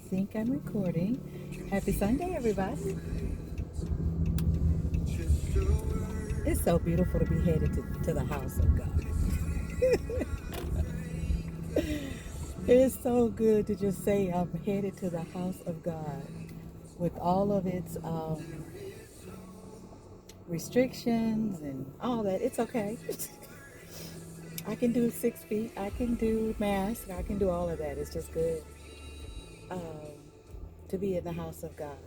think I'm recording. Happy Sunday, everybody. It's so beautiful to be headed to the house of God. It's so good to just say I'm headed to the house of God with all of its restrictions and all that. It's okay. I can do 6 feet. I can do mask. I can do all of that. It's just good um, to be in the house of God.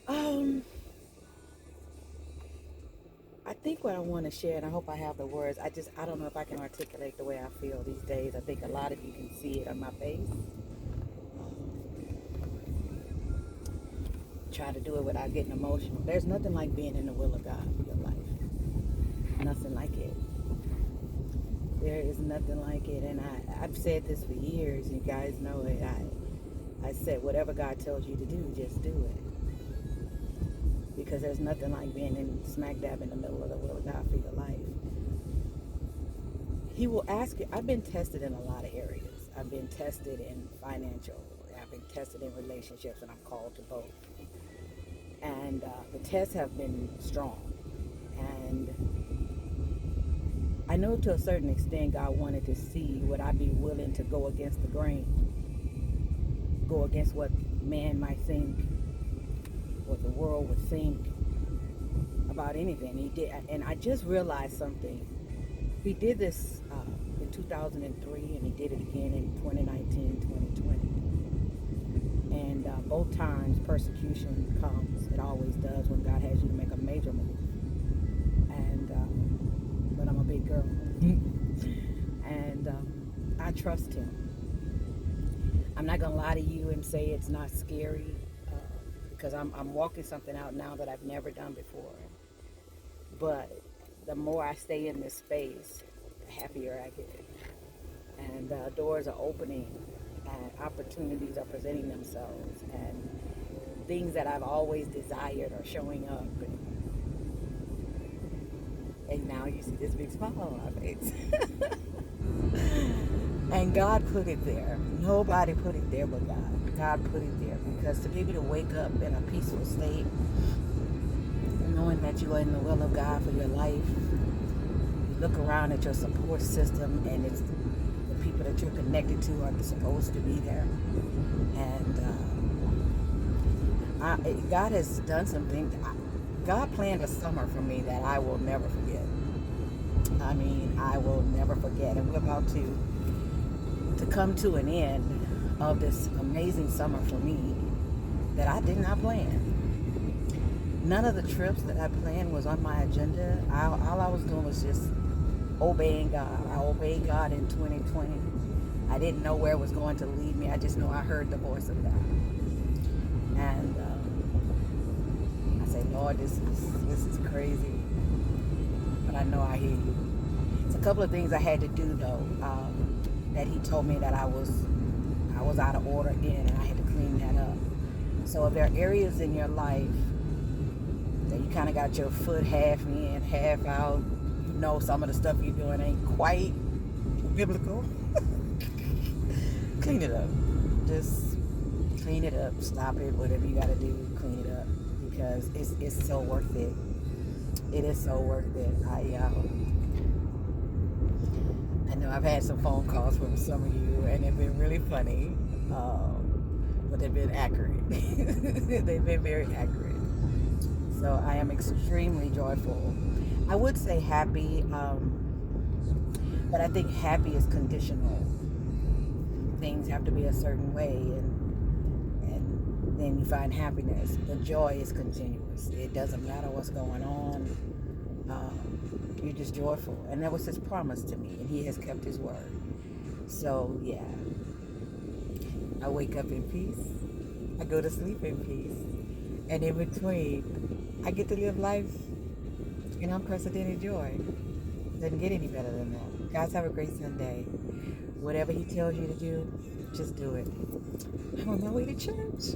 Um, I think what I want to share, and I hope I have the words. I don't know if I can articulate the way I feel these days. I think a lot of you can see it on my face. Try to do it without getting emotional. There's nothing like being in the will of God for your life. Nothing like it. There is nothing like it. And I've said this for years. You guys know it. I said, whatever God tells you to do, just do it. Because there's nothing like being in smack dab in the middle of the will of God for your life. He will ask you. I've been tested in a lot of areas. I've been tested in financial. I've been tested in relationships, and I'm called to both. And the tests have been strong. And I know to a certain extent God wanted to see would I be willing to go against the grain, go against what man might think, what the world would think about anything. He did, and I just realized something. He did this in 2003, and he did it again in 2019, 2020. And both times persecution comes. It always does when God has you to make a major move. And but I'm a big girl, and I trust Him. I'm not gonna lie to you and say it's not scary, because I'm walking something out now that I've never done before. But the more I stay in this space, the happier I get. And doors are opening, and opportunities are presenting themselves, and things that I've always desired are showing up. And now you see this big smile on my face. And God put it there. Nobody put it there but God. God put it there because to be able to wake up in a peaceful state, knowing that you are in the will of God for your life, you look around at your support system, and it's the people that you're connected to are supposed to be there. And God has done something. God planned a summer for me that I will never forget. I mean, I will never forget. And we're about to come to an end of this amazing summer for me that I did not plan. None of the trips that I planned was on my agenda. All I was doing was just obeying God. I obeyed God in 2020. I didn't know where it was going to lead me. I just know I heard the voice of God. And I say, Lord, this is crazy. But I know I hear you. It's a couple of things I had to do though. That He told me that I was out of order in, and I had to clean that up. So if there are areas in your life that you kind of got your foot half in, half out, you know some of the stuff you're doing ain't quite biblical, clean it up. Just clean it up. Stop it. Whatever you got to do, clean it up, because it's so worth it. It is so worth it. I know I've had some phone calls from some of you, and they've been really funny, but they've been accurate. They've been very accurate. So I am extremely joyful. I would say happy, but I think happy is conditional. Things have to be a certain way, and then you find happiness. The joy is continuous. It doesn't matter what's going on. You're just joyful. And that was His promise to me, and He has kept His word. So yeah, I wake up in peace, I go to sleep in peace, and in between I get to live life in unprecedented joy. Doesn't get any better than that. Guys, have a great Sunday. Whatever He tells you to do, just do it. I'm on my way to church.